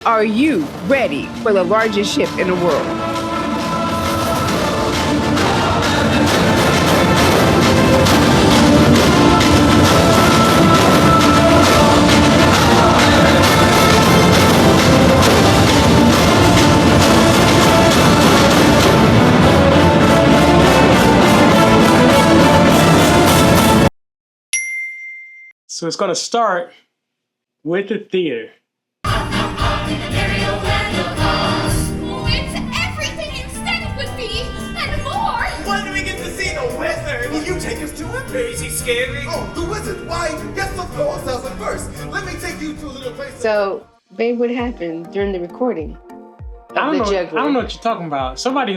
Are you ready for the largest ship in the world? So it's going to start with the theater. It's everything instead with me and more. When do we get to see the wizard? Will you take us to him? Is he scary? Oh, the wizard? Why? Yes, of course. But first, let me take you to a little place. So, babe, what happened during the recording of the juggler? I don't know what you're talking about. Somebody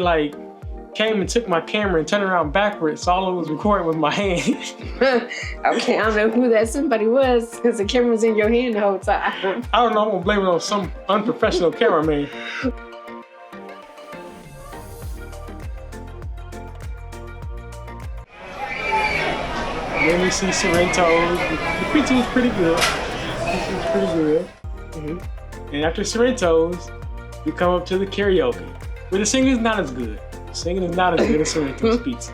came and took my camera and turned around backwards, so all I was recording with my hand. Okay, I don't know who that somebody was because the camera was in your hand the whole time. I don't know, I'm gonna blame it on some unprofessional cameraman. Then we see Sorrento. The picture was pretty good. Mm-hmm. And after Sorrento's, we come up to the karaoke. But the singing is not as good. The singing is not as good as Sorrento's pizza.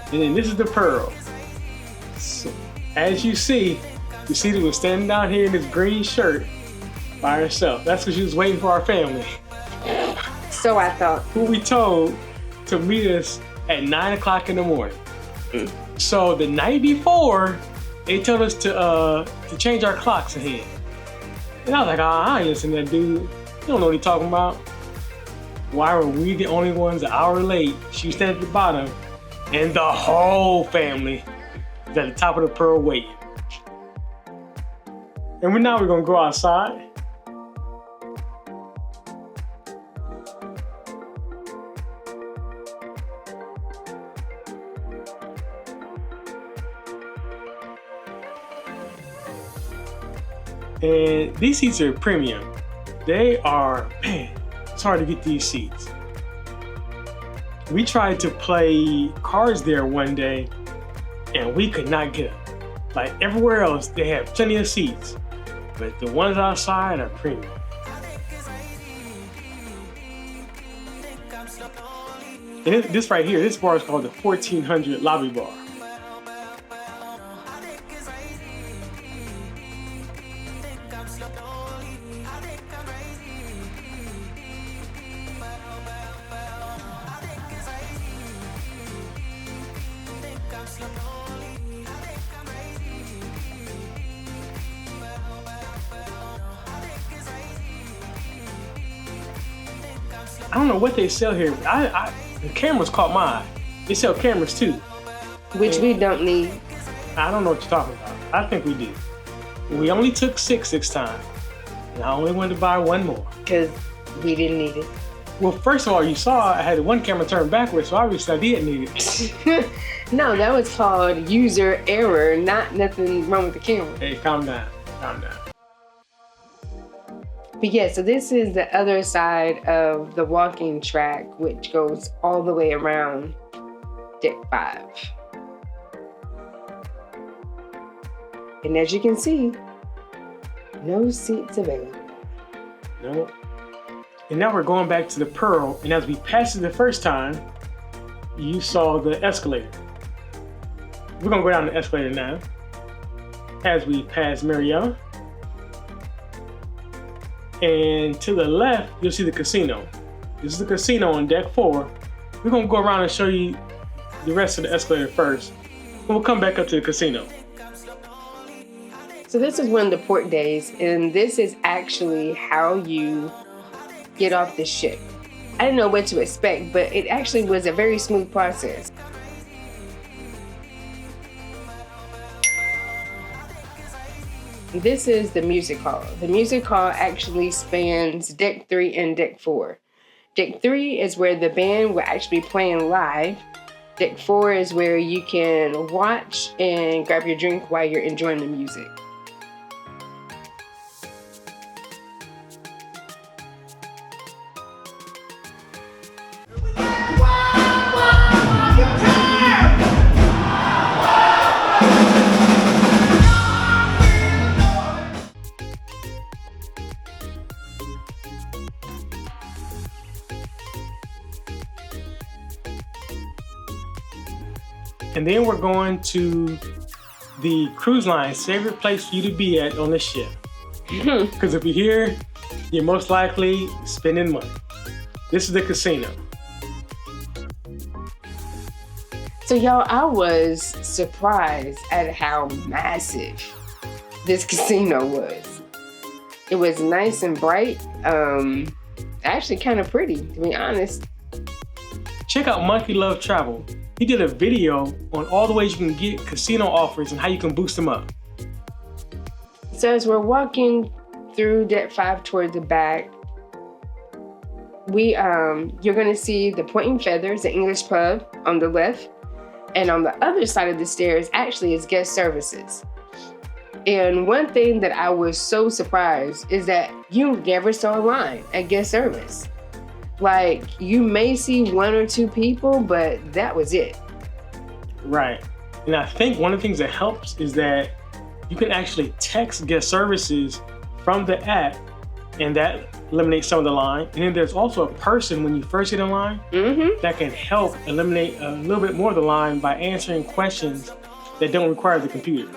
And then this is the Pearl. So, as you see that we're standing down here in this green shirt by herself. That's because she was waiting for our family. So I thought. Who we told to meet us at 9 o'clock in the morning. So the night before, they told us to change our clocks ahead. And I was like, I ain't listening to that dude. You don't know what he's talking about. Why were we the only ones an hour late? She was standing at the bottom. And the whole family is at the top of the Pearl waiting. And now we're gonna go outside. And these seats are premium. They are, man, it's hard to get these seats. We tried to play cards there one day and we could not get them. Like everywhere else, they have plenty of seats, but the ones outside are premium. And this right here, this bar is called the 1400 Lobby Bar. I don't know what they sell here. The cameras caught my eye. They sell cameras too. Which we don't need. I don't know what you're talking about. I think we do. We only took 6 this time. And I only wanted to buy one more. Because we didn't need it. Well, first of all, you saw I had one camera turned backwards, so obviously I didn't need it. No, that was called user error, not nothing wrong with the camera. Hey, calm down. Calm down. But yeah, so this is the other side of the walking track, which goes all the way around deck 5. And as you can see, no seats available. No. And now we're going back to the Pearl, and as we passed it the first time, you saw the escalator. We're gonna go down the escalator now. As we pass Mariella. And to the left, you'll see the casino. This is the casino on deck 4. We're gonna go around and show you the rest of the escalator first. And we'll come back up to the casino. So this is one of the port days, and this is actually how you get off the ship. I didn't know what to expect, but it actually was a very smooth process. This is the music hall. The music hall actually spans deck 3 and deck 4. Deck 3 is where the band will actually be playing live. Deck 4 is where you can watch and grab your drink while you're enjoying the music. And then we're going to the cruise line's favorite place for you to be at on the ship. Because if you're here, you're most likely spending money. This is the casino. So y'all, I was surprised at how massive this casino was. It was nice and bright. Actually kind of pretty, to be honest. Check out Monkey Love Travel. He did a video on all the ways you can get casino offers and how you can boost them up. So as we're walking through deck 5 toward the back, you're gonna see the Pointing Feathers, the English pub on the left, and on the other side of the stairs actually is guest services. And one thing that I was so surprised is that you never saw a line at guest service. Like, you may see 1 or 2 people, but that was it. Right. And I think one of the things that helps is that you can actually text guest services from the app, and that eliminates some of the line. And then there's also a person when you first get in line that can help eliminate a little bit more of the line by answering questions that don't require the computer.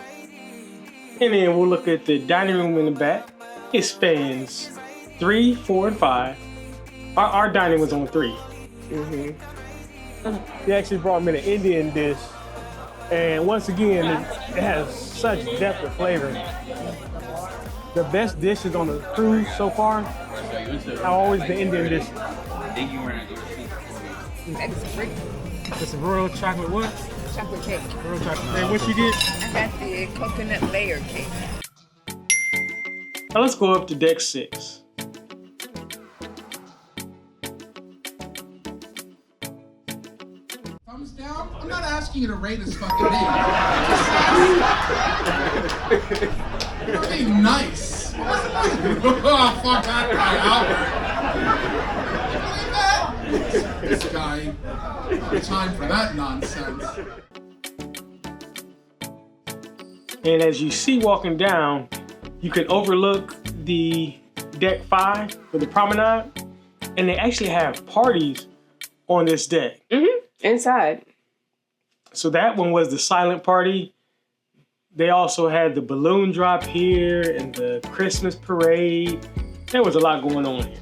And then we'll look at the dining room in the back. It spans 3, 4, and 5. Our dining was on 3. They actually brought me an Indian dish, and once again, it has such depth of flavor. The best dishes on the cruise so far are always the Indian dishes. That's great. It's a royal chocolate what? Chocolate cake. Royal chocolate. And what you get? I got the coconut layer cake. Now let's go up to deck 6. Thumbs down? I'm not asking you to rate his fucking name. You're being nice. Oh, fuck that guy, Albert. Believe that? This guy. No time for that nonsense. And as you see walking down, you can overlook the deck 5 with the promenade, and they actually have parties on this deck. Inside. So that one was the silent party. They also had the balloon drop here and the Christmas parade. There was a lot going on here.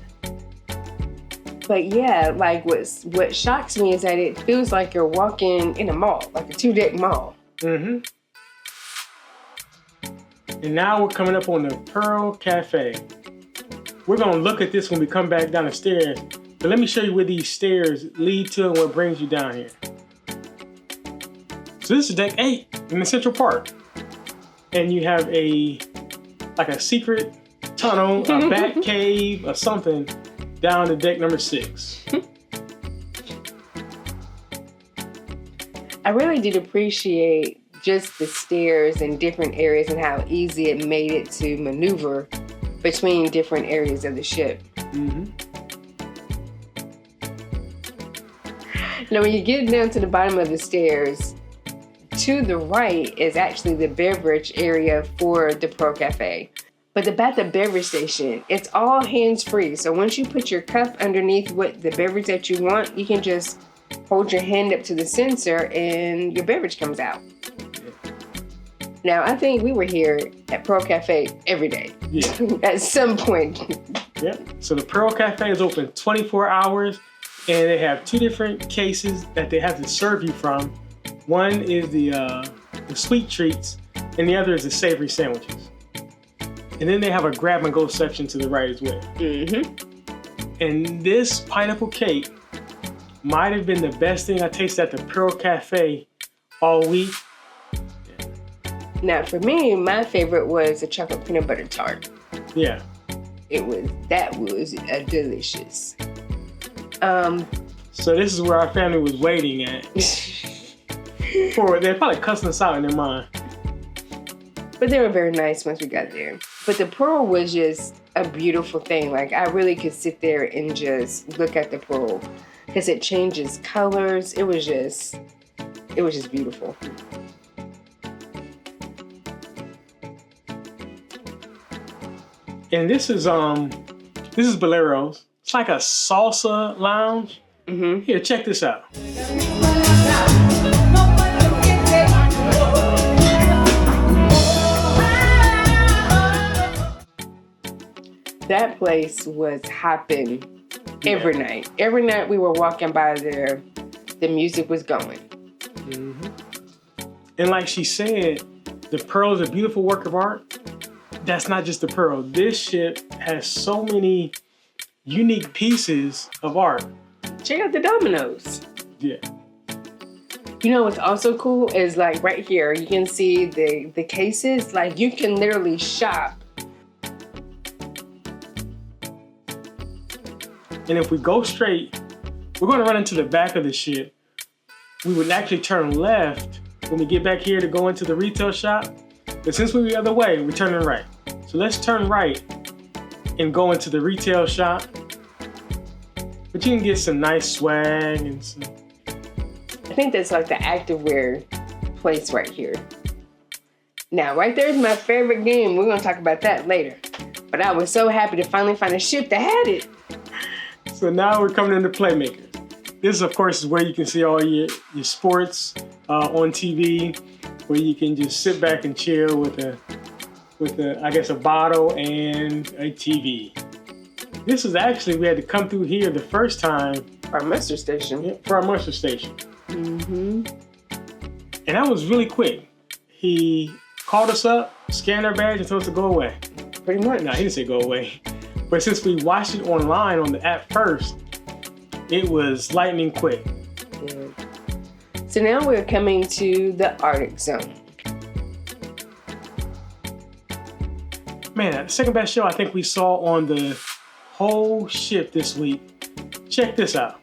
But yeah, like what shocks me is that it feels like you're walking in a mall, like a 2-deck mall. And now we're coming up on the Pearl Cafe. We're gonna look at this when we come back down the stairs, but let me show you where these stairs lead to and what brings you down here. So this is deck 8 in the Central Park. And you have like a secret tunnel, a bat cave, or something down to deck number 6. I really did appreciate just the stairs in different areas and how easy it made it to maneuver between different areas of the ship. Now, when you get down to the bottom of the stairs, to the right is actually the beverage area for the Pearl Cafe. But at the beverage station, it's all hands-free. So once you put your cup underneath what the beverage that you want, you can just hold your hand up to the sensor and your beverage comes out. Now, I think we were here at Pearl Cafe every day. At some point. So the Pearl Cafe is open 24 hours, and they have 2 different cases that they have to serve you from. One is the sweet treats, and the other is the savory sandwiches. And then they have a grab and go section to the right as well. And this pineapple cake might have been the best thing I tasted at the Pearl Cafe all week. Now, for me, my favorite was the chocolate peanut butter tart. Yeah. That was delicious. So this is where our family was waiting at. They're probably cussing us out in their mind. But they were very nice once we got there. But the pearl was just a beautiful thing. Like, I really could sit there and just look at the pearl because it changes colors. It was just beautiful. And this is Boleros. It's like a salsa lounge. Mm-hmm. Here, check this out. That place was hopping every night. Every night we were walking by there, the music was going. Mm-hmm. And like she said, the pearl is a beautiful work of art. That's not just the pearl. This ship has so many unique pieces of art. Check out the dominoes. Yeah. You know what's also cool is like right here, you can see the cases. Like you can literally shop. And if we go straight, we're going to run into the back of the ship. We would actually turn left when we get back here to go into the retail shop. But since we're the other way, we're turning right. So let's turn right and go into the retail shop. But you can get some nice swag and some... I think that's like the activewear place right here. Now, right there is my favorite game. We're going to talk about that later. But I was so happy to finally find a ship that had it. So now we're coming into Playmakers. This, of course, is where you can see all your sports on TV, where you can just sit back and chill with a bottle and a TV. This is actually, we had to come through here the first time. Our muster station. Yeah, for our muster station. Mm-hmm. And that was really quick. He called us up, scanned our badge, and told us to go away. Pretty much. No, he didn't say go away. But since we watched it online on the app first, it was lightning quick. Yeah. So now we're coming to the Arctic Zone. Man, the second best show I think we saw on the whole ship this week. Check this out.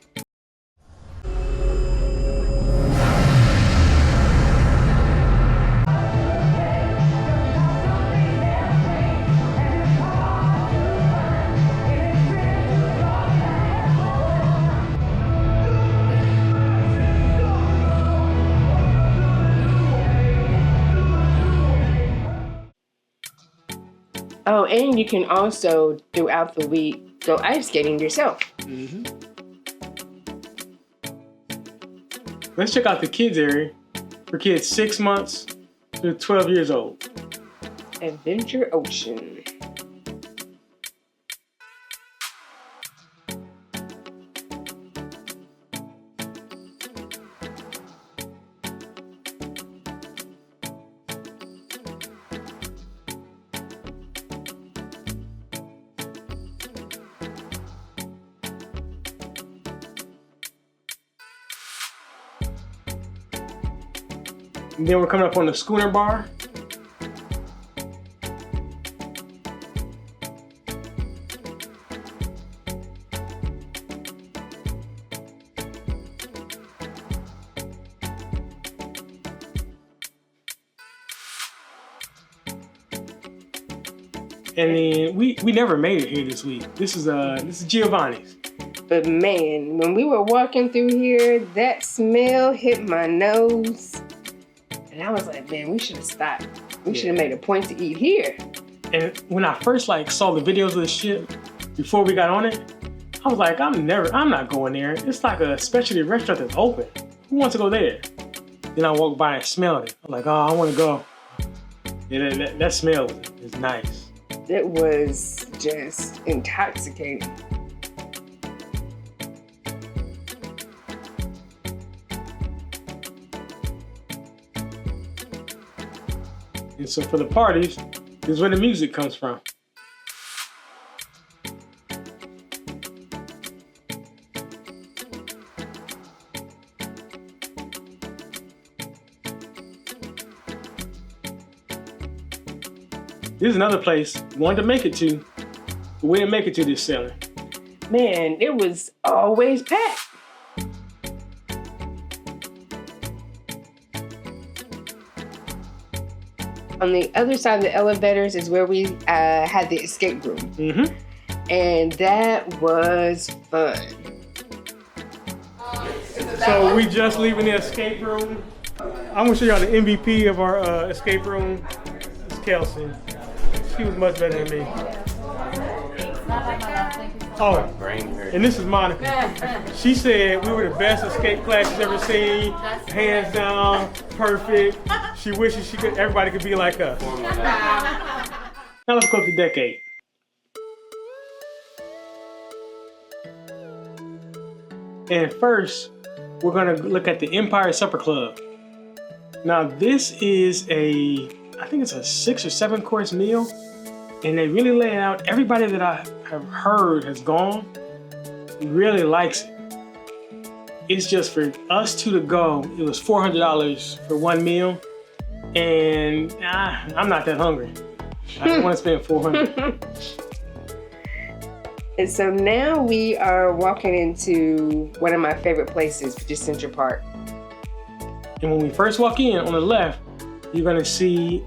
Oh, and you can also, throughout the week, go ice skating yourself. Mm-hmm. Let's check out the kids area for kids 6 months to 12 years old. Adventure Ocean. And then we're coming up on the schooner bar. And then we never made it here this week. This is Giovanni's. But man, when we were walking through here, that smell hit my nose. And I was like, man, we should have stopped. We should have made a point to eat here. And when I first saw the videos of the ship before we got on it, I was like, I'm not going there. It's like a specialty restaurant that's open. Who wants to go there? Then I walked by and smelled it. I'm like, oh, I want to go. Yeah, that smell is nice. It was just intoxicating. And so for the parties, this is where the music comes from. This is another place we wanted to make it to, but we didn't make it to this sailing. Man, it was always packed. On the other side of the elevators is where we had the escape room. Mm-hmm. And that was fun. So we just leaving the escape room. I'm gonna show y'all the MVP of our escape room. It's Kelsey. She was much better than me. Oh, and this is Monica. She said we were the best escape class she's ever seen. Hands down, perfect. She wishes everybody could be like us. Now let's go up to deck 8. And first, we're gonna look at the Empire Supper Club. Now this is I think it's a 6 or 7 course meal. And they really lay it out. Everybody that I have heard has gone, really likes it. It's just for us two to go, it was $400 for one meal. And I'm not that hungry. I don't want to spend $400. And so now we are walking into one of my favorite places, which is Central Park. And when we first walk in, on the left, you're gonna see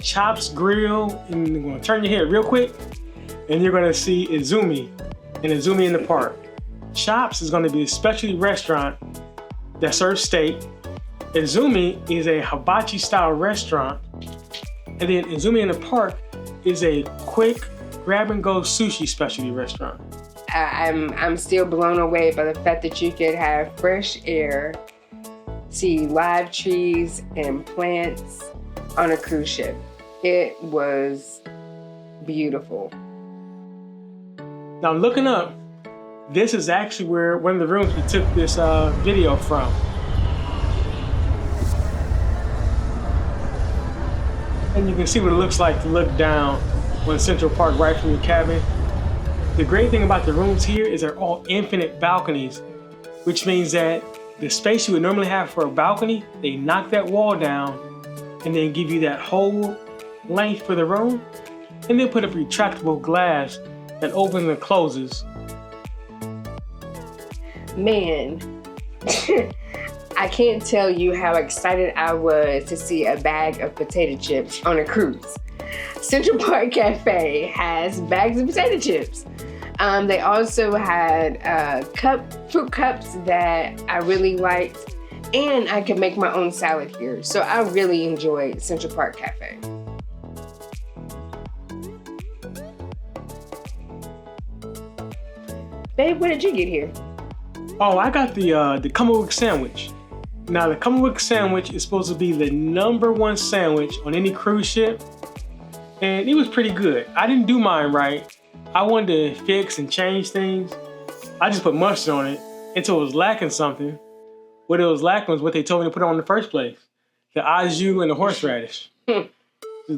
Chops Grill, and you're gonna turn your head real quick, and you're gonna see Izumi, and Izumi in the park. Chops is gonna be a specialty restaurant that serves steak. Izumi is a hibachi style restaurant, and then Izumi in the park is a quick grab and go sushi specialty restaurant. I'm still blown away by the fact that you could have fresh air, see live trees and plants on a cruise ship. It was beautiful. Now looking up, this is actually where one of the rooms we took this video from. And you can see what it looks like to look down on Central Park right from your cabin. The great thing about the rooms here is they're all infinite balconies, which means that the space you would normally have for a balcony, they knock that wall down and then give you that whole length for the room, and then put up retractable glass that opens and closes. Man, I can't tell you how excited I was to see a bag of potato chips on a cruise. Central Park Cafe has bags of potato chips. They also had fruit cups that I really liked, and I could make my own salad here. So I really enjoyed Central Park Cafe. Babe, what did you get here? Oh, I got the Cumberwick sandwich. Now the Cumberwick sandwich is supposed to be the #1 sandwich on any cruise ship, and it was pretty good. I didn't do mine right. I wanted to fix and change things. I just put mustard on it until it was lacking something. What it was lacking was what they told me to put on in the first place: the au jus and the horseradish. Just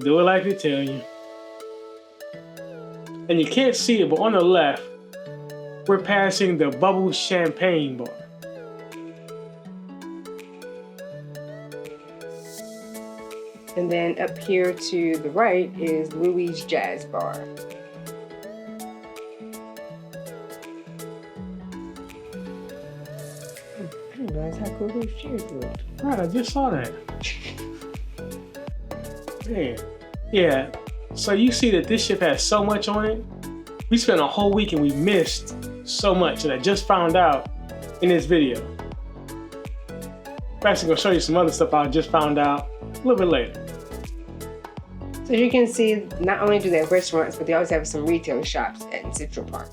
do it like they tell you. And you can't see it, but on the left, we're passing the Bubble Champagne bar. And then up here to the right is Louis Jazz Bar. I didn't realize how cool those chairs looked. Right, I just saw that. Man, yeah. So you see that this ship has so much on it. We spent a whole week and we missed so much, and I just found out in this video. I'm actually gonna show you some other stuff I just found out a little bit later. So you can see, not only do they have restaurants, but they also have some retail shops at Central Park.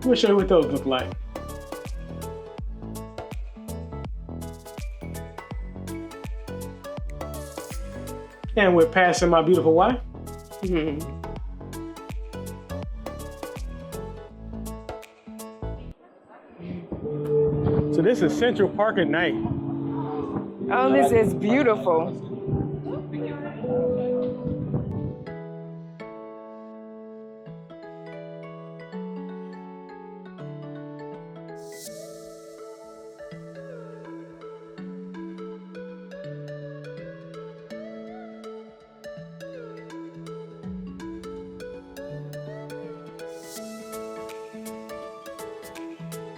We'll show you what those look like. And we're passing my beautiful wife. Mm-hmm. So this is Central Park at night. Oh, this is beautiful.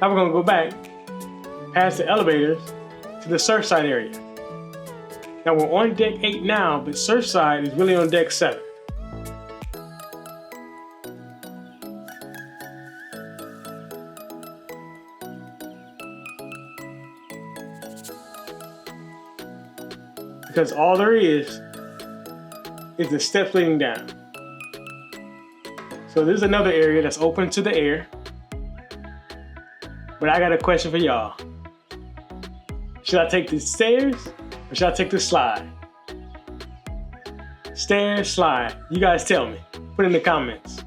Now we're gonna go back past the elevators to the Surfside area. Now we're on deck 8 now, but Surfside is really on deck 7. Because all there is the steps leading down. So there's another area that's open to the air. But I got a question for y'all. Should I take the stairs or should I take the slide? Stairs, slide. You guys tell me. Put in the comments.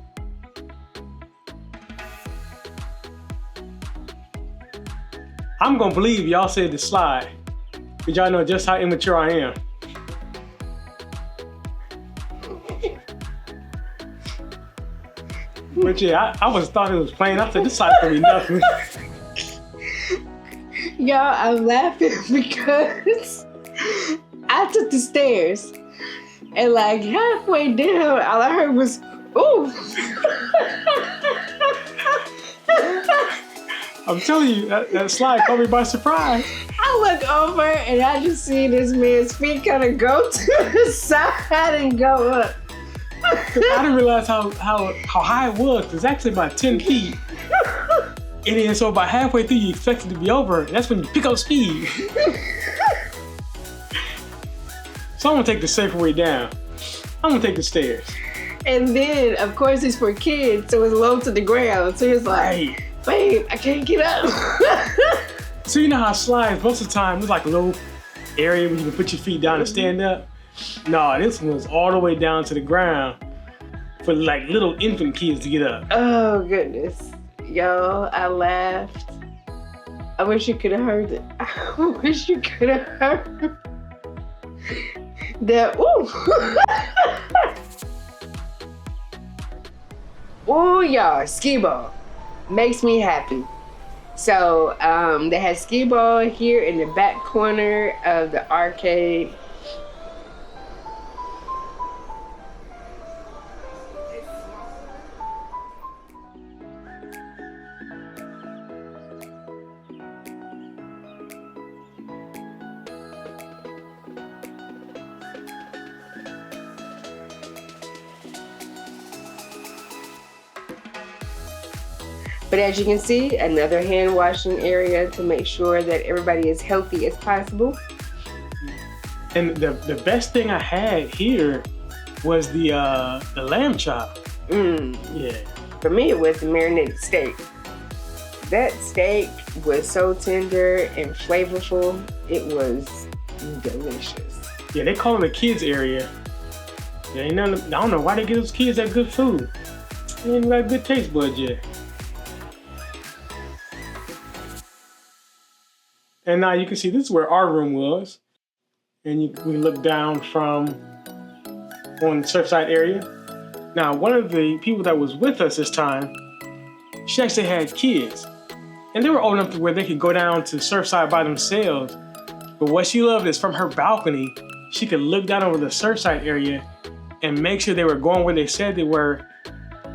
I'm gonna believe y'all said the slide, because y'all know just how immature I am. But yeah, I thought it was plain. I said this slide's gonna be nothing. Y'all, I'm laughing because I took the stairs and like halfway down, all I heard was, ooh. I'm telling you, that slide caught me by surprise. I look over and I just see this man's feet kind of go to the side and go up. I didn't realize how high it was. It's actually about 10 feet. And then so about halfway through, you expect it to be over. That's when you pick up speed. So I'm gonna take the safer way down. I'm gonna take the stairs. And then, of course, it's for kids, so it's low to the ground. So it's like, babe, I can't get up. So you know how slides, most of the time, it's like a little area where you can put your feet down and stand up. No, this one was all the way down to the ground for like little infant kids to get up. Oh, goodness. Yo, I laughed. I wish you could have heard it. I wish you could have heard that. Ooh. Ooh, y'all, skee ball makes me happy. So they had skee ball here in the back corner of the arcade. But as you can see, another hand washing area to make sure that everybody is healthy as possible. And the best thing I had here was the lamb chop. Yeah. For me, it was the marinated steak. That steak was so tender and flavorful. It was delicious. Yeah, they call it a kids area. Yeah, ain't nothing, I don't know why they give those kids that good food. They ain't got good taste buds yet. And now you can see this is where our room was. And we look down from on the Surfside area. Now, one of the people that was with us this time, she actually had kids. And they were old enough to where they could go down to Surfside by themselves. But what she loved is from her balcony, she could look down over the Surfside area and make sure they were going where they said they were.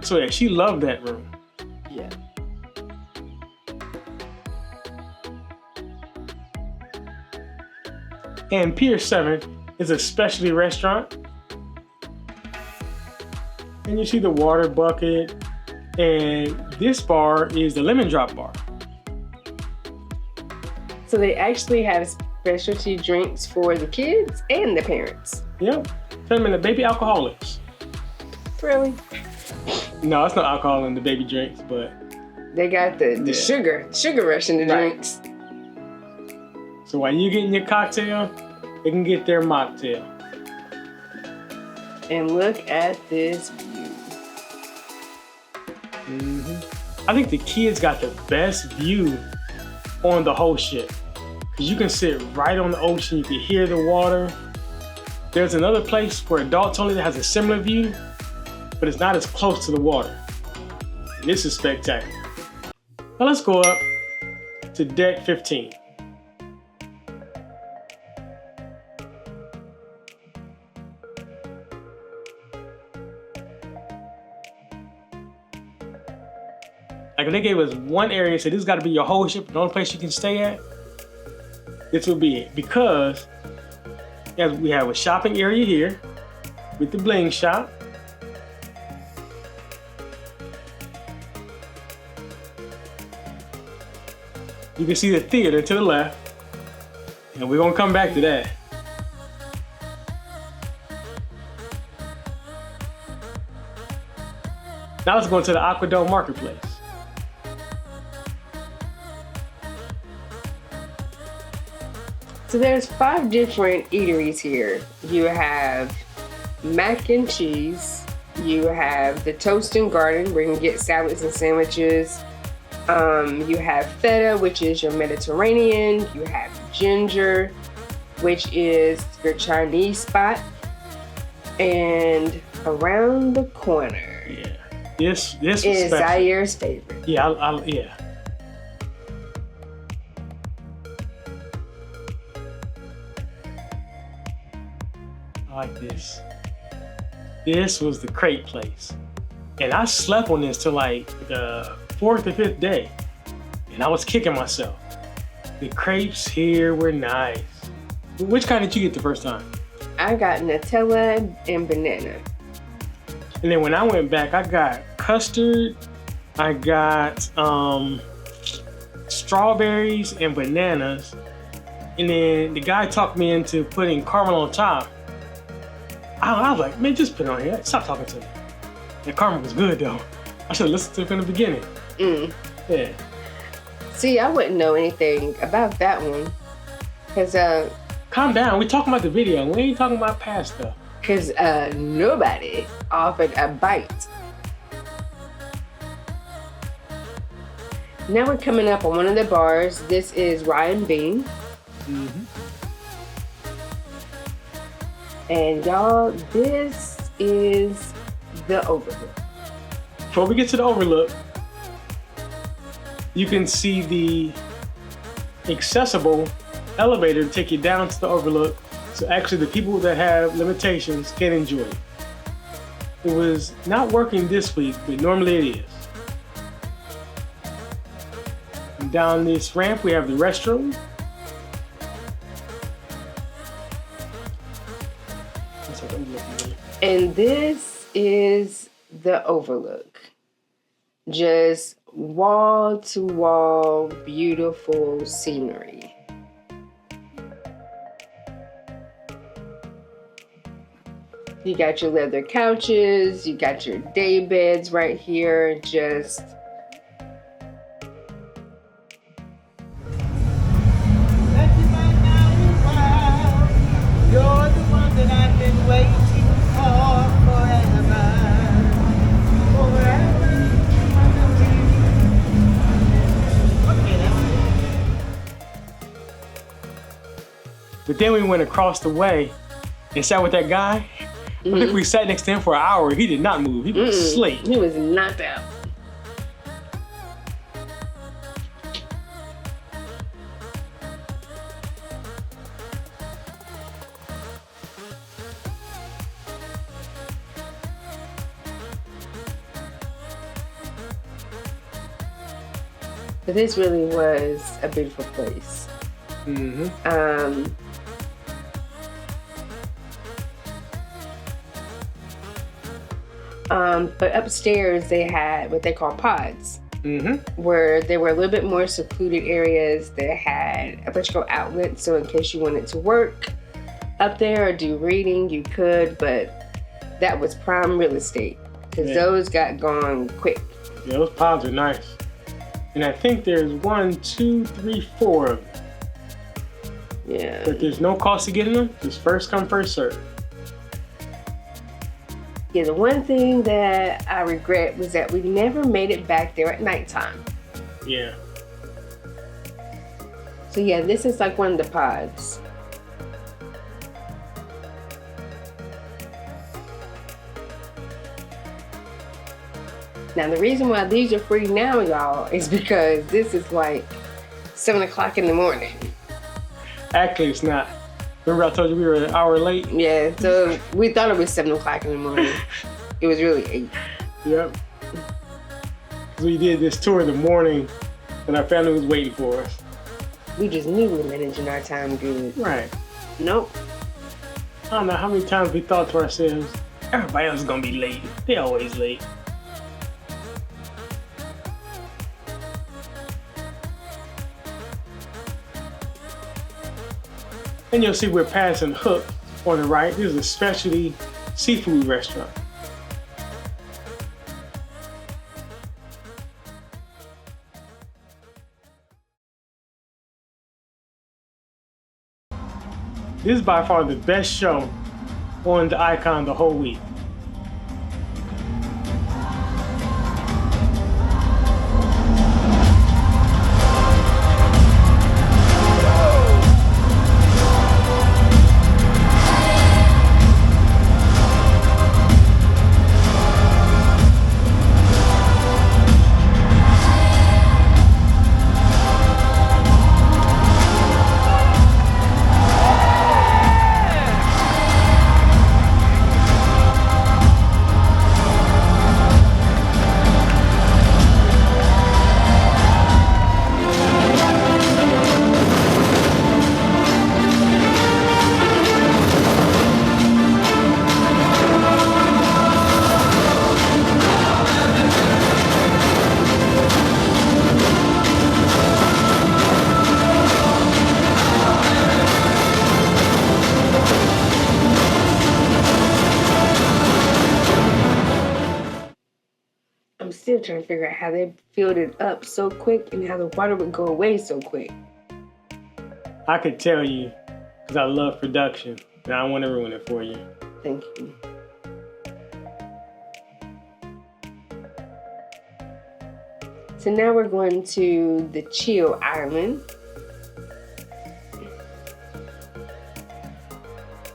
So yeah, she loved that room. Yeah. And Pier 7 is a specialty restaurant. And you see the water bucket. And this bar is the Lemon Drop bar. So they actually have specialty drinks for the kids and the parents. Yep. Turn them into baby alcoholics. Really? No, it's not alcohol in the baby drinks, but They got the sugar rush in the drinks. so while you're getting your cocktail, they can get their mocktail. And look at this view. I think the kids got the best view on the whole ship. Cause you can sit right on the ocean, you can hear the water. There's another place for adults only that has a similar view, but it's not as close to the water. This is spectacular. Now let's go up to deck 15. Like if they gave us one area, said this got to be your whole ship, the only place you can stay at, this would be it. Because as we have a shopping area here with the bling shop. You can see the theater to the left, and we're gonna come back to that. Now let's go into the Aqua Marketplace. So there's 5 different eateries here. You have mac and cheese. You have the Toast and Garden, where you can get salads and sandwiches. You have feta, which is your Mediterranean. You have ginger, which is your Chinese spot. And around the corner, Yeah, this was is special. Zaire's favorite. Yeah, yeah. I like this. This was the crepe place, and I slept on this till like the 4th or 5th day, and I was kicking myself. The crepes here were nice. Which kind did you get the first time? I got Nutella and banana. And then when I went back, I got custard, I got strawberries and bananas, and then the guy talked me into putting caramel on top. I was like, man, just put it on here. Stop talking to me. The caramel was good though. I should have listened to it from the beginning. Yeah. See, I wouldn't know anything about that one. Cause Calm down. We're talking about the video. We ain't talking about past stuff. Cause nobody offered a bite. Now we're coming up on one of the bars. This is Ryan Bean. And y'all, this is the Overlook. Before we get to the Overlook, you can see the accessible elevator to take you down to the Overlook. So actually the people that have limitations can enjoy it. It was not working this week, but normally it is. And down this ramp, we have the restroom. And this is the Overlook. Just wall to wall, beautiful scenery. You got your leather couches, you got your day beds right here, just You're the one that I've been waiting for forever. But then we went across the way and sat with that guy. I think we sat next to him for an hour. He did not move. He was asleep. he was knocked out. But this really was a beautiful place. But upstairs they had what they call pods, where they were a little bit more secluded areas that had electrical outlets. So in case you wanted to work up there or do reading, you could. But that was prime real estate because those got gone quick. Yeah, those pods are nice. And I think there's 1, 2, 3, 4 of them. Yeah. But there's no cost to getting them. Just first come, first serve. Yeah, the one thing that I regret was that we never made it back there at nighttime. Yeah. So yeah, this is like one of the pods. Now the reason why these are free now, y'all, is because this is like 7 o'clock in the morning. Actually, it's not. Remember I told you we were an hour late? Yeah, so we thought it was 7 o'clock in the morning. It was really 8. Yep. We did this tour in the morning, and our family was waiting for us. We just knew we were managing our time good. Right. Nope. I don't know how many times we thought to ourselves, everybody else is gonna be late. They always late. And you'll see we're passing Hook on the right. This is a specialty seafood restaurant. This is by far the best show on the Icon the whole week. I'm still trying to figure out how they filled it up so quick and how the water would go away so quick. I could tell you, because I love production, and I don't want to ruin it for you. Thank you. So now we're going to the Chill Island.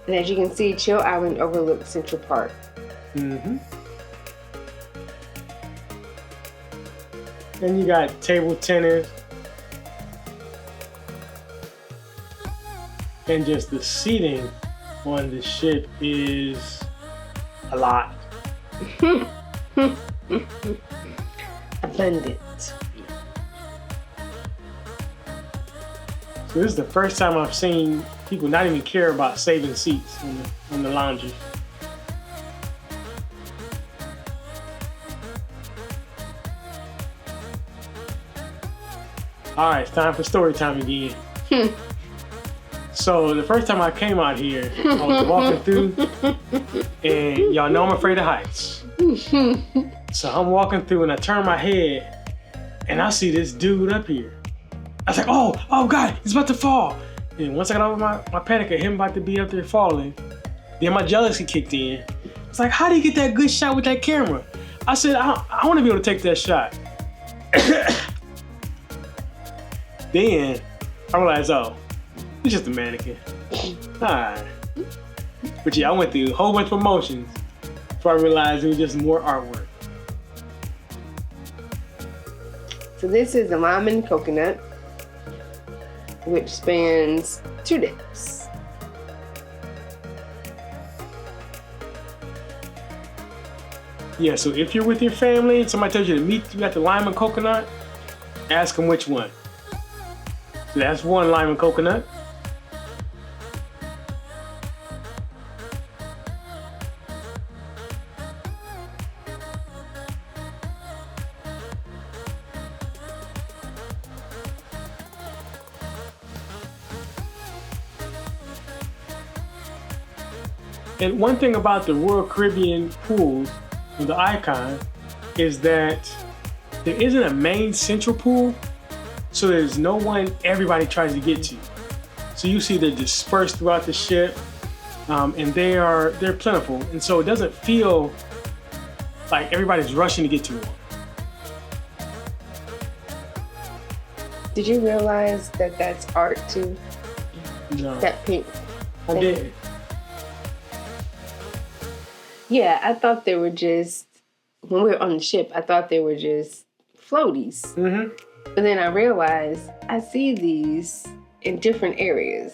And as you can see, Chill Island overlooks Central Park. Mm-hmm. Then you got table tennis. And just the seating on the ship is a lot. Abundant. So this is the first time I've seen people not even care about saving seats on the lounges. All right, it's time for story time again. So the first time I came out here, I was walking through, and y'all know I'm afraid of heights. So I'm walking through, and I turn my head, and I see this dude up here. I was like, oh God, he's about to fall. And once I got over my panic of him about to be up there falling, then my jealousy kicked in. It's like, how do you get that good shot with that camera? I said, I want to be able to take that shot. Then I realized, it's just a mannequin. Alright. But yeah, I went through a whole bunch of emotions before I realized it was just more artwork. So this is the lime and coconut, which spans 2 days. Yeah, so if you're with your family and somebody tells you to meet you at the lime and coconut, ask them which one. So that's one lime and coconut. And one thing about the Royal Caribbean pools, the Icon, is that there isn't a main central pool, so there's no one everybody tries to get to. So you see they're dispersed throughout the ship, and they're plentiful, and so it doesn't feel like everybody's rushing to get to one. Did you realize that that's art too? No, That pink. I didn't. Yeah, I thought they were just, when we were on the ship, I thought they were just floaties. Mm-hmm. But then I realized I see these in different areas.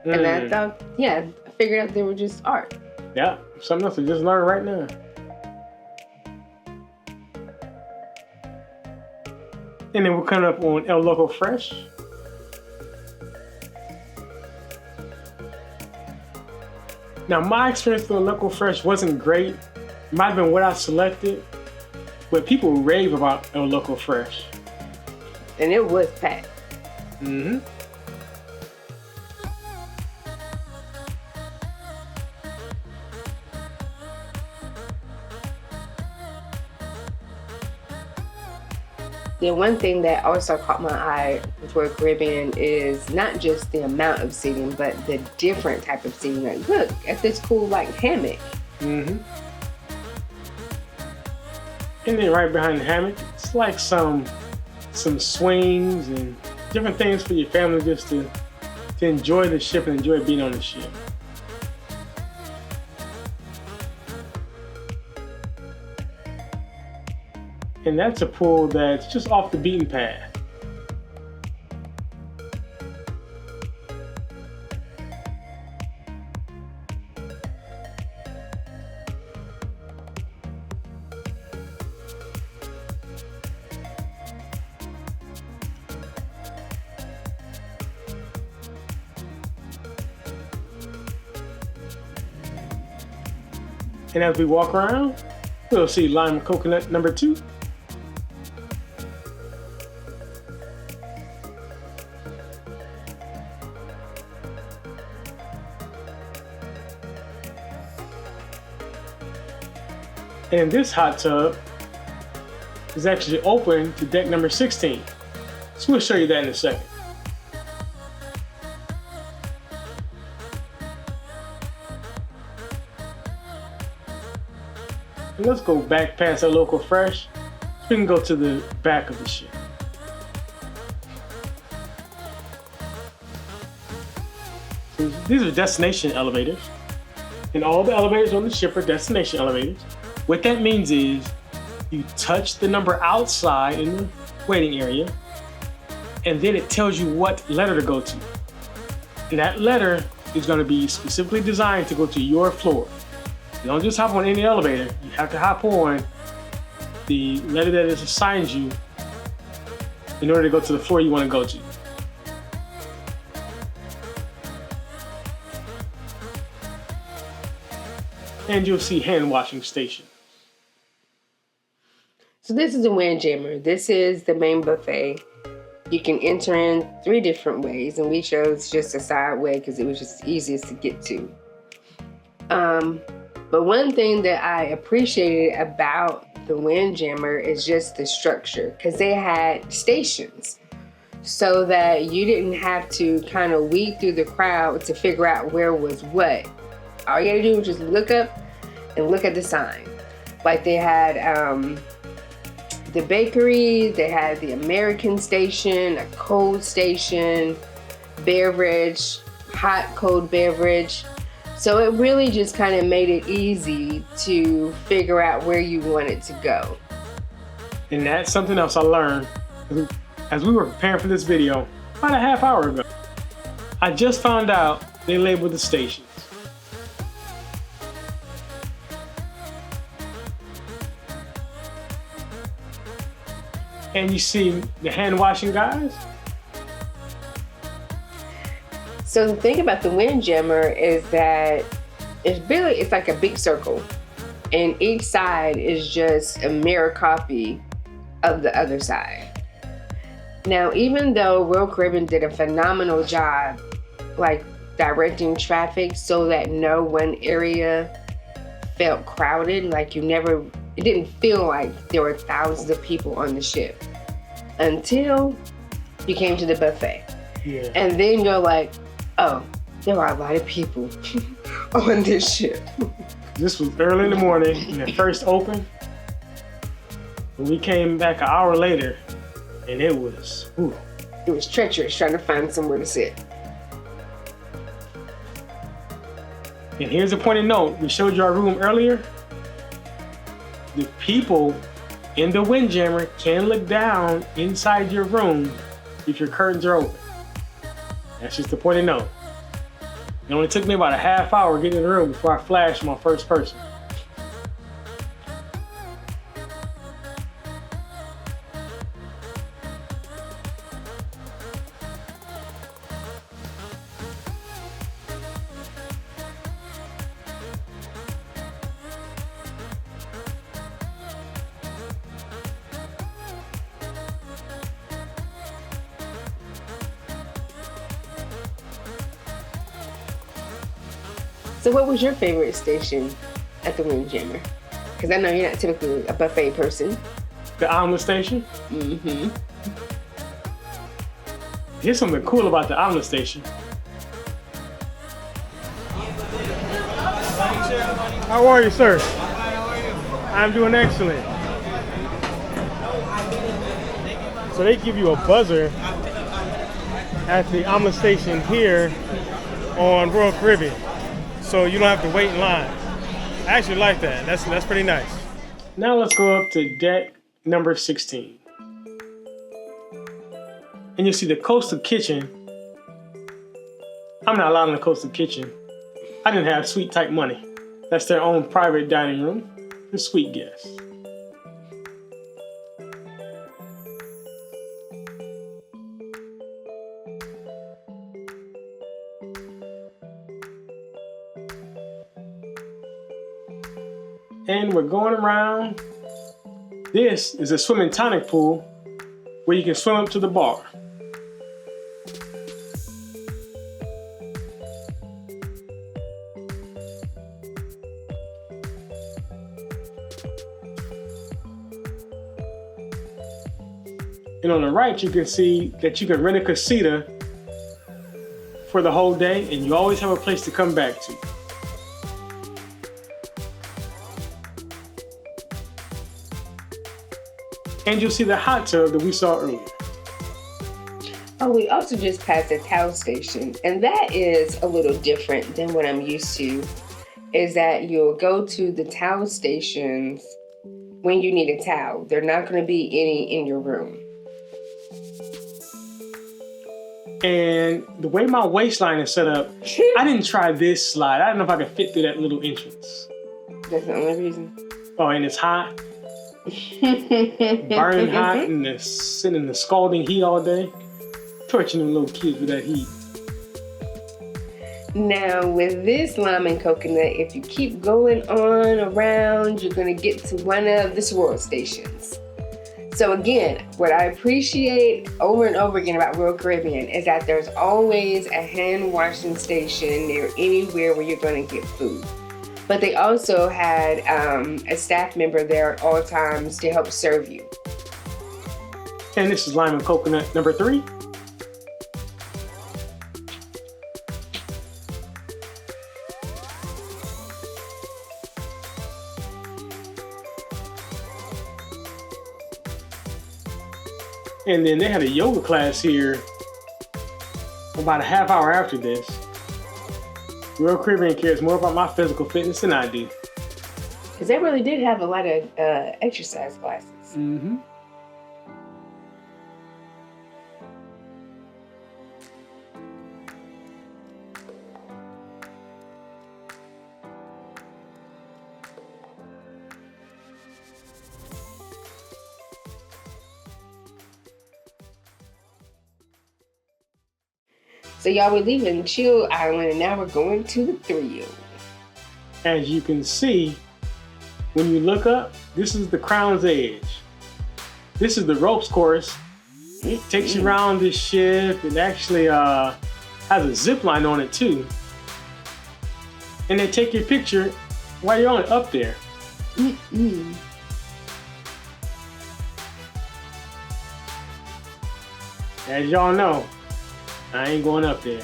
And I thought, I figured out they were just art. Yeah, something else to just learn right now. And then we're coming up on El Loco Fresh. Now my experience with El Loco Fresh wasn't great. It might have been what I selected, but people rave about El Loco Fresh. And it was packed. Mm-hmm. The one thing that also caught my eye for Caribbean is not just the amount of seating, but the different type of seating. Like, look at this cool like hammock. Mm-hmm. And then right behind the hammock, it's like some swings and different things for your family just to enjoy the ship and enjoy being on the ship. And that's a pool that's just off the beaten path. And as we walk around, we'll see lime coconut number 2. And this hot tub is actually open to deck number 16. So we'll show you that in a second. And let's go back past our local fresh. So we can go to the back of the ship. So these are destination elevators. And all the elevators on the ship are destination elevators. What that means is you touch the number outside in the waiting area, and then it tells you what letter to go to. And that letter is going to be specifically designed to go to your floor. You don't just hop on any elevator. You have to hop on the letter that is assigned you in order to go to the floor you want to go to. And you'll see hand washing station. So this is a Windjammer. This is the main buffet. You can enter in 3 different ways, and we chose just a side way because it was just easiest to get to. But one thing that I appreciated about the Windjammer is just the structure, because they had stations so that you didn't have to kind of weed through the crowd to figure out where was what. All you gotta do is just look up and look at the sign. Like they had the bakery, they had the American station, a cold station, beverage, hot, cold beverage. So it really just kind of made it easy to figure out where you wanted to go. And that's something else I learned as we were preparing for this video about a half hour ago. I just found out they labeled the stations. And you see the hand washing guys. So the thing about the Windjammer is that it's like a big circle, and each side is just a mirror copy of the other side. Now, even though Royal Caribbean did a phenomenal job, like directing traffic so that no one area felt crowded, like it didn't feel like there were thousands of people on the ship until you came to the buffet. Yeah. And then you're like, oh, there are a lot of people on this ship. This was early in the morning when it first opened. And we came back an hour later, and it was, whew. It was treacherous trying to find somewhere to sit. And here's a pointed note. We showed you our room earlier. The people in the Windjammer can look down inside your room if your curtains are open. That's just a pointed note. It only took me about a half hour getting in the room before I flashed my first person. So what was your favorite station at the Windjammer? Because I know you're not typically a buffet person. The omelet station? Mm-hmm. Here's something cool about the omelet station. How are you, sir? I'm doing excellent. So they give you a buzzer at the omelet station here on Royal Caribbean, so you don't have to wait in line. I actually like that. That's pretty nice. Now let's go up to deck number 16. And you'll see the coastal kitchen. I'm not allowed in the coastal kitchen. I didn't have suite type money. That's their own private dining room for suite guests. And we're going around. This is a swim and tonic pool where you can swim up to the bar. And on the right, you can see that you can rent a casita for the whole day, and you always have a place to come back to. And you'll see the hot tub that we saw earlier. Oh, we also just passed a towel station, and that is a little different than what I'm used to, is that you'll go to the towel stations when you need a towel. There are not going to be any in your room. And the way my waistline is set up, I didn't try this slide. I don't know if I could fit through that little entrance. That's the only reason. Oh, and it's hot. Burning hot and sitting in the scalding heat all day. Torching them little kids with that heat. Now, with this lime and coconut, if you keep going on around, you're going to get to one of the swirl stations. So again, what I appreciate over and over again about Royal Caribbean is that there's always a hand washing station near anywhere where you're going to get food. But they also had a staff member there at all times to help serve you. And this is lime and coconut number 3. And then they had a yoga class here about a half hour after this. Royal Caribbean cares more about my physical fitness than I do. Because they really did have a lot of exercise classes. Mm-hmm. So y'all were leaving Chill Island and now we're going to the Thrill. As you can see, when you look up, this is the Crown's Edge. This is the ropes course. It takes you around this ship. It actually has a zip line on it too. And they take your picture while you're on it up there. As y'all know, I ain't going up there.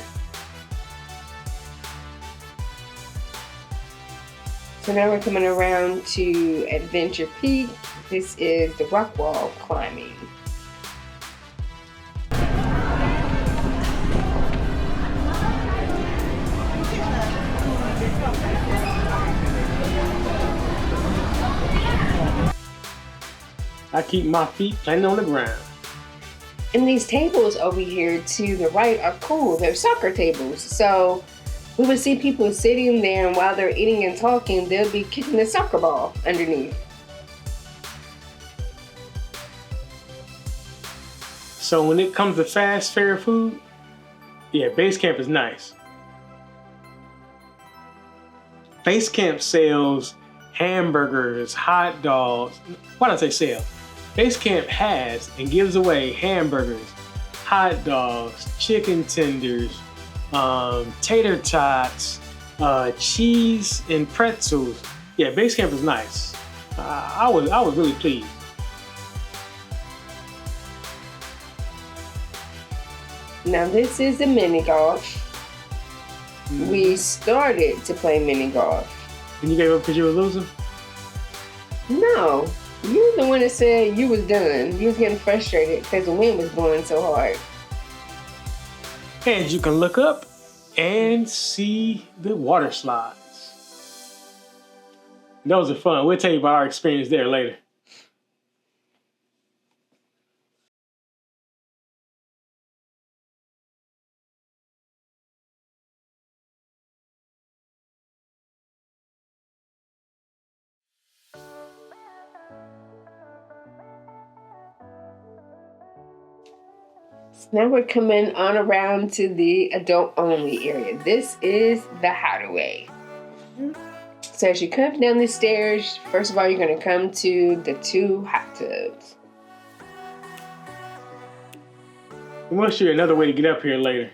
So now we're coming around to Adventure Peak. This is the rock wall climbing. I keep my feet planted on the ground. And these tables over here to the right are cool. They're soccer tables. So we would see people sitting there, and while they're eating and talking, they'll be kicking the soccer ball underneath. So when it comes to fast fare food, yeah, base camp is nice. Base camp sells hamburgers, hot dogs. Why don't I say sell? Base camp has and gives away hamburgers, hot dogs, chicken tenders, tater tots, cheese and pretzels. Yeah, base camp is nice. I was really pleased. Now this is the mini golf. We started to play mini golf. And you gave up because you were losing? No, you were the one that said you was done. You was getting frustrated because the wind was blowing so hard. And you can look up and see the water slides. Those are fun. We'll tell you about our experience there later. Now we're coming on around to the adult-only area. This is the Hideaway. So as you come down the stairs, first of all, you're going to come to the 2 hot tubs. We'll show you another way to get up here later.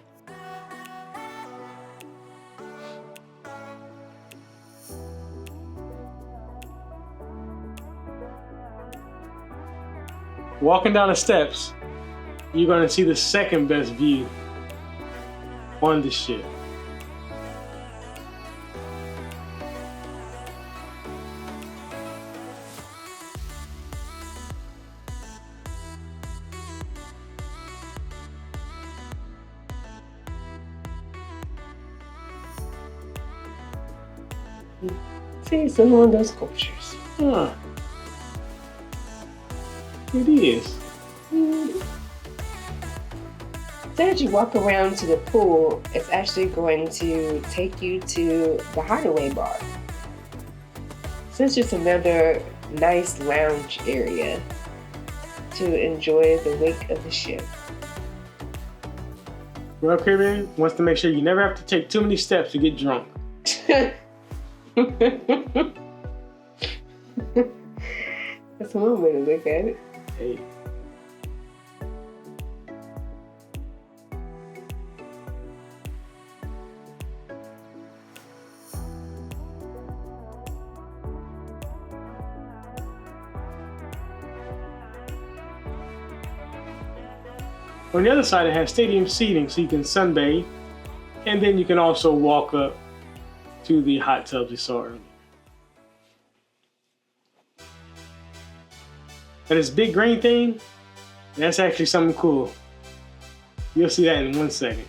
Walking down the steps, you're going to see the second best view on the ship. See some of those sculptures. Huh. It is. So as you walk around to the pool, it's actually going to take you to the Hideaway bar. So it's just another nice lounge area to enjoy the wake of the ship. Royal Caribbean wants to make sure you never have to take too many steps to get drunk. That's one way to look at it. Hey. On the other side, it has stadium seating so you can sunbathe, and then you can also walk up to the hot tubs you saw earlier. And this big green thing, that's actually something cool. You'll see that in 1 second.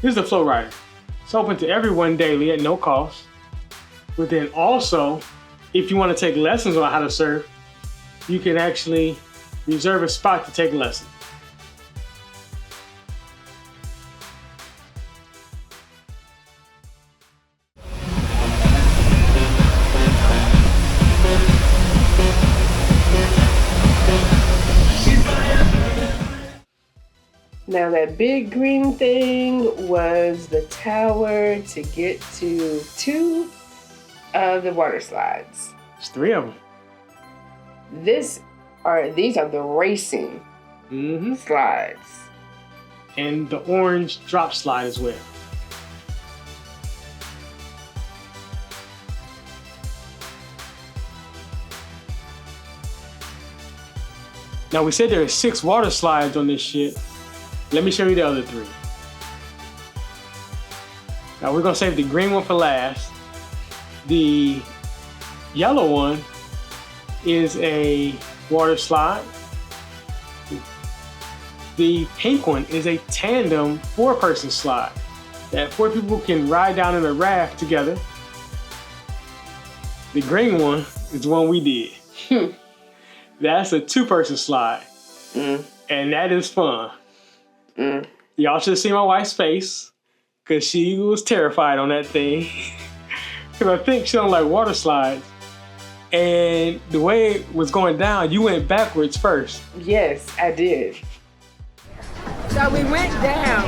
Here's the flow rider. It's open to everyone daily at no cost. But then also, if you want to take lessons on how to surf, you can actually reserve a spot to take lessons. Now that big green thing was the tower to get to 2 of the water slides. There's 3 of them. These are the racing slides. And the orange drop slide as well. Now we said there are 6 water slides on this ship. Let me show you the other 3. Now we're gonna save the green one for last. The yellow one is a water slide. The pink one is a tandem 4-person slide that 4 people can ride down in a raft together. The green one is the one we did. That's a 2-person slide. And that is fun. Y'all should see my wife's face, because she was terrified on that thing. Because I think she don't like water slides. And the way it was going down, you went backwards first. Yes, I did. So we went down,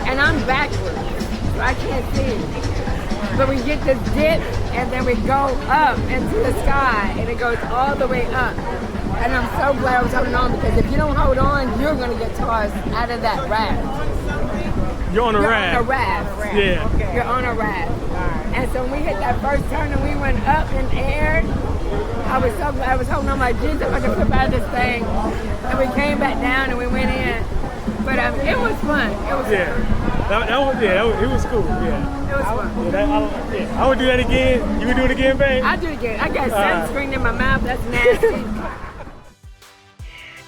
and I'm backwards, so I can't see. But we get this dip, and then we go up into the sky, and it goes all the way up. And I'm so glad I was holding on, because if you don't hold on, you're gonna get tossed out of that raft. You're on a raft. On a raft. Yeah. You're on a raft. And so when we hit that first turn and we went up in the air, I was so glad I was holding on my jeans if I could flip out of this thing. And we came back down and we went in. But it was fun. It was fun. It was cool. Yeah. It was fun. I would do that again. You would do it again, babe? I'll do it again. I got sunscreen in my mouth. That's nasty.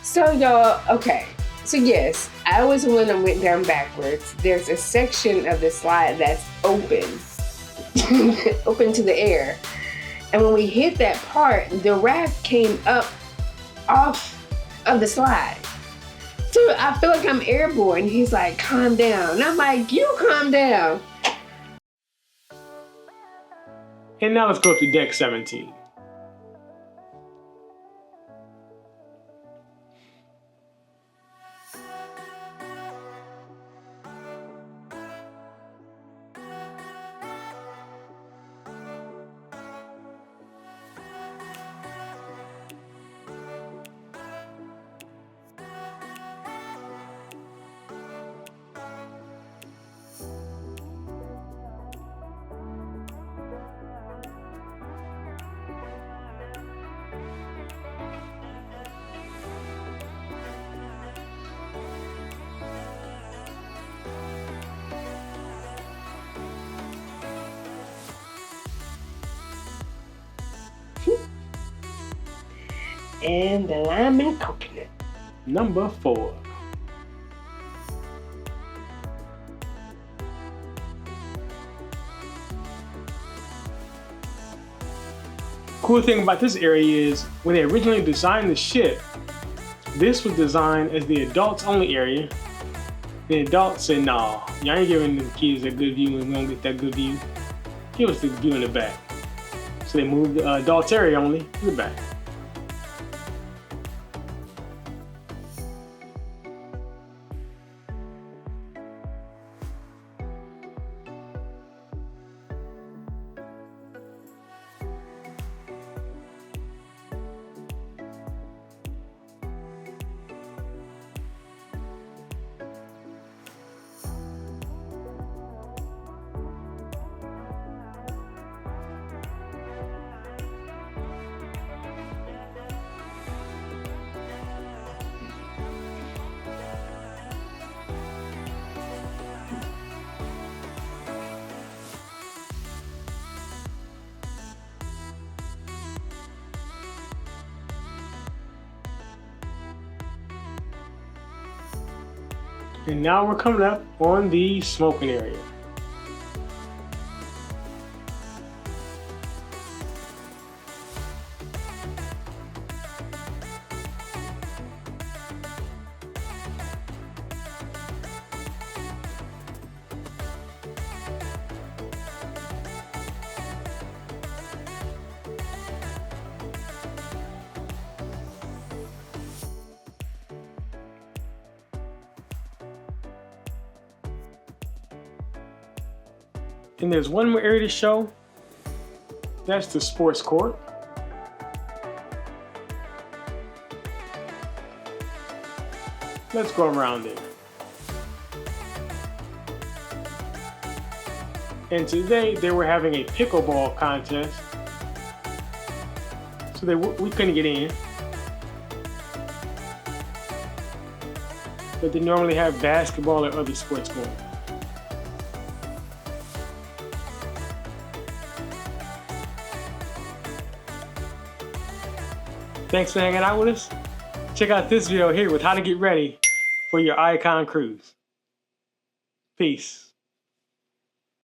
So y'all, okay. So yes, I was the one that went down backwards. There's a section of the slide that's open, open to the air. And when we hit that part, the raft came up off of the slide. So I feel like I'm airborne. He's like, calm down. And I'm like, you calm down. And now let's go up to deck 17. And the lime and coconut. Number 4. Cool thing about this area is when they originally designed the ship, this was designed as the adults only area. The adults said, nah, y'all ain't giving the kids a good view and we don't get that good view. Give us the view in the back. So they moved the adults area only to the back. And now we're coming up on the smoking area. And there's one more area to show. That's the sports court. Let's go around there. And today they were having a pickleball contest. So we couldn't get in. But they normally have basketball or other sports going on. Thanks for hanging out with us. Check out this video here with how to get ready for your Icon cruise. Peace.